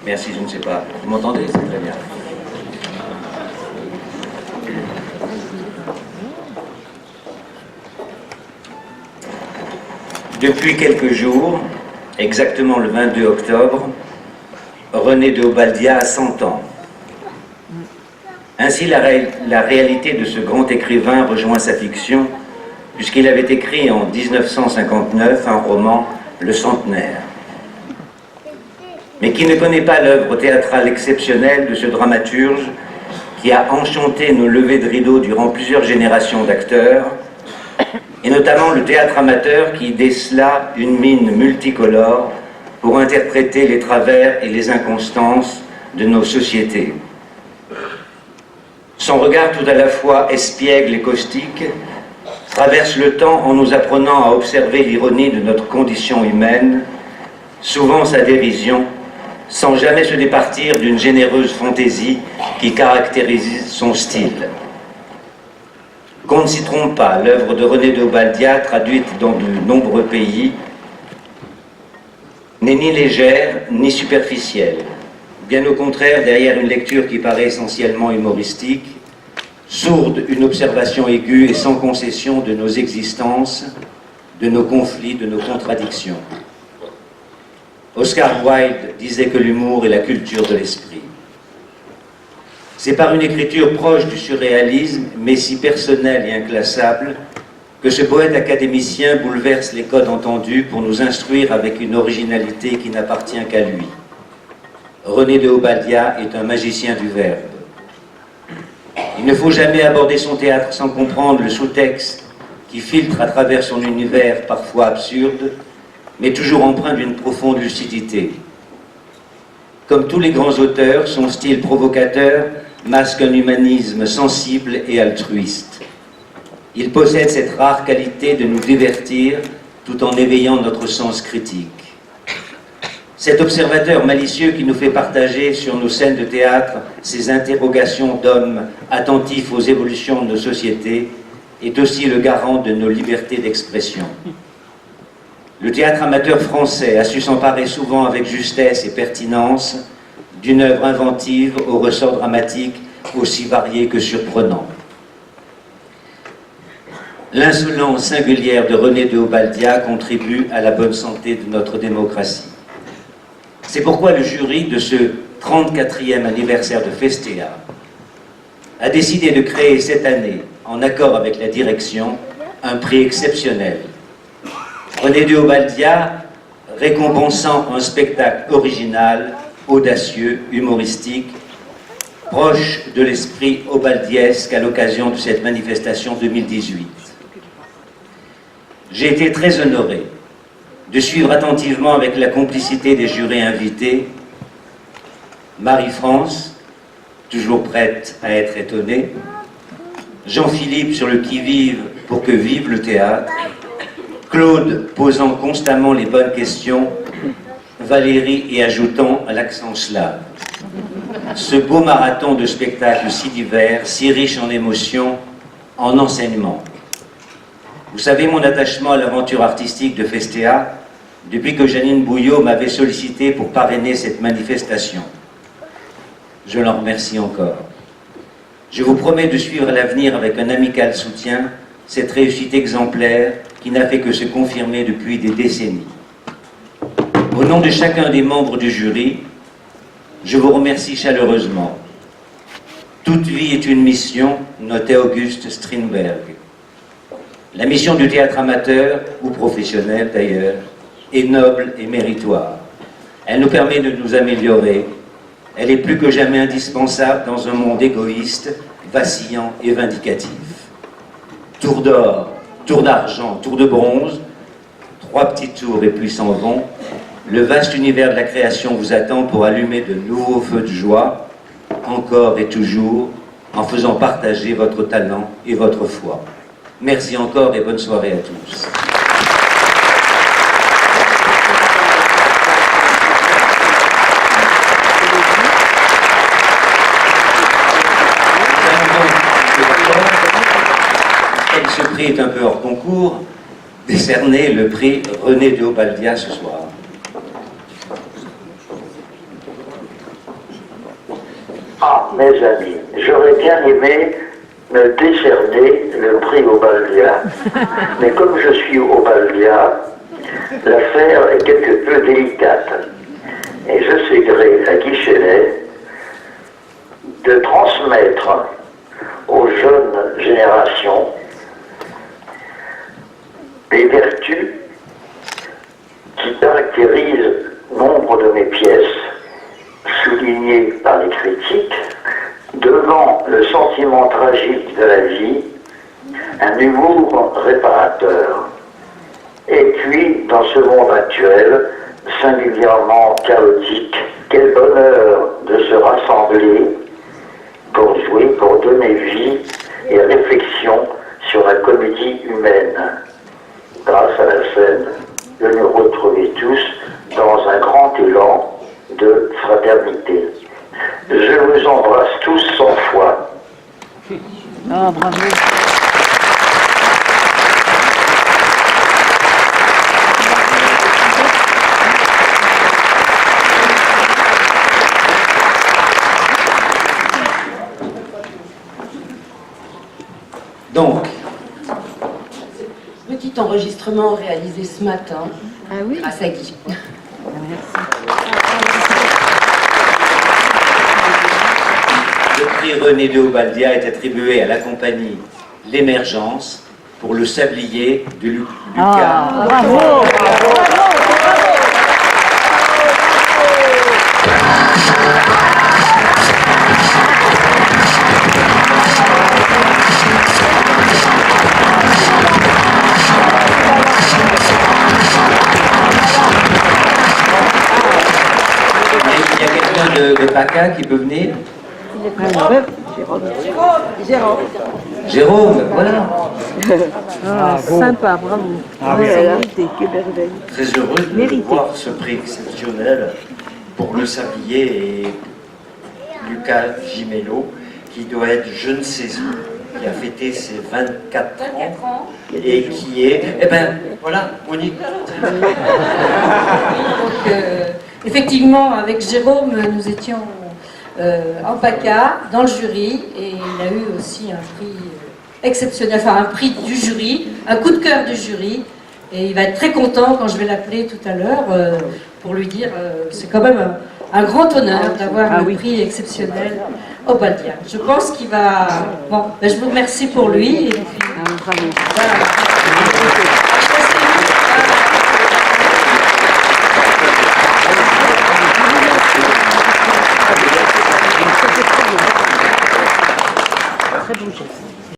Merci, je ne sais pas. Vous m'entendez? C'est très bien. Depuis quelques jours, exactement le 22 octobre, René de Obaldia a 100 ans. Ainsi, la réalité de ce grand écrivain rejoint sa fiction, puisqu'il avait écrit en 1959 un roman, Le Centenaire. Mais qui ne connaît pas l'œuvre théâtrale exceptionnelle de ce dramaturge qui a enchanté nos levées de rideau durant plusieurs générations d'acteurs, et notamment le théâtre amateur qui décela une mine multicolore pour interpréter les travers et les inconstances de nos sociétés. Son regard tout à la fois espiègle et caustique traverse le temps en nous apprenant à observer l'ironie de notre condition humaine, souvent sa dérision, sans jamais se départir d'une généreuse fantaisie qui caractérise son style. Qu'on ne s'y trompe pas, l'œuvre de René de Obaldia, traduite dans de nombreux pays, n'est ni légère ni superficielle. Bien au contraire, derrière une lecture qui paraît essentiellement humoristique, sourde une observation aiguë et sans concession de nos existences, de nos conflits, de nos contradictions. Oscar Wilde disait que l'humour est la culture de l'esprit. C'est par une écriture proche du surréalisme, mais si personnelle et inclassable, que ce poète académicien bouleverse les codes entendus pour nous instruire avec une originalité qui n'appartient qu'à lui. René de Obaldia est un magicien du verbe. Il ne faut jamais aborder son théâtre sans comprendre le sous-texte qui filtre à travers son univers parfois absurde, mais toujours empreint d'une profonde lucidité. Comme tous les grands auteurs, son style provocateur masque un humanisme sensible et altruiste. Il possède cette rare qualité de nous divertir tout en éveillant notre sens critique. Cet observateur malicieux qui nous fait partager sur nos scènes de théâtre ces interrogations d'hommes attentifs aux évolutions de nos sociétés est aussi le garant de nos libertés d'expression. Le théâtre amateur français a su s'emparer souvent avec justesse et pertinence d'une œuvre inventive au ressort dramatique aussi varié que surprenant. L'insolence singulière de René de Obaldia contribue à la bonne santé de notre démocratie. C'est pourquoi le jury de ce 34e anniversaire de Festea a décidé de créer cette année, en accord avec la direction, un prix exceptionnel. René de Obaldia récompensant un spectacle original, audacieux, humoristique, proche de l'esprit obaldiesque à l'occasion de cette manifestation 2018. J'ai été très honoré de suivre attentivement avec la complicité des jurés invités Marie-France, toujours prête à être étonnée, Jean-Philippe sur le qui-vive pour que vive le théâtre, Claude posant constamment les bonnes questions, Valérie y ajoutant l'accent slave. Ce beau marathon de spectacles si divers, si riche en émotions, en enseignements. Vous savez mon attachement à l'aventure artistique de Festea depuis que Janine Bouillot m'avait sollicité pour parrainer cette manifestation. Je l'en remercie encore. Je vous promets de suivre à l'avenir avec un amical soutien cette réussite exemplaire qui n'a fait que se confirmer depuis des décennies. Au nom de chacun des membres du jury, je vous remercie chaleureusement. Toute vie est une mission, notait Auguste Strindberg. La mission du théâtre amateur, ou professionnel d'ailleurs, est noble et méritoire. Elle nous permet de nous améliorer. Elle est plus que jamais indispensable dans un monde égoïste, vacillant et vindicatif. Tour d'or, tour d'argent, tour de bronze, 3 petits tours et puis s'en vont. Le vaste univers de la création vous attend pour allumer de nouveaux feux de joie, encore et toujours, en faisant partager votre talent et votre foi. Merci encore et bonne soirée à tous. Comme ce prix est un peu hors concours, décerner le prix René de Obaldia ce soir. mes amis. J'aurais bien aimé me décerner le prix Obaldia, mais comme je suis Obaldia, l'affaire est quelque peu délicate. Et je sais gré à Guy Chenet de transmettre aux jeunes générations les vertus qui caractérisent nombre de mes pièces, soulignées par les critiques, devant le sentiment tragique de la vie, un humour réparateur. Et puis, dans ce monde actuel, singulièrement chaotique, quel bonheur de se rassembler pour jouer, pour donner vie et réflexion sur la comédie humaine. Grâce à la scène, de nous retrouver tous dans un grand élan de fraternité. Je vous embrasse tous sans foi. Ah, bravo. Donc, Petit enregistrement réalisé ce matin grâce à Guy. le prix René de Obaldia est attribué à la compagnie L'Émergence pour le sablier de Lucas. Ah, bravo, bravo. Il y a quelqu'un de PACA qui peut venir? Jérôme, voilà. Ah, sympa, bravo. Ah oui, Très heureux de voir ce prix exceptionnel pour le sablier et Lucas Gimello, qui doit être je ne sais où, qui a fêté ses 24 ans et qui est... Eh ben, voilà, Monique. Donc, effectivement, avec Jérôme, nous étions en PACA, dans le jury, et il a eu aussi un prix exceptionnel, enfin un prix du jury, un coup de cœur du jury, et il va être très content quand je vais l'appeler tout à l'heure pour lui dire que c'est quand même un grand honneur d'avoir le prix exceptionnel Obaldia. Je pense qu'il va... Bon, ben, je vous remercie pour lui. Et puis, Bravo. voilà.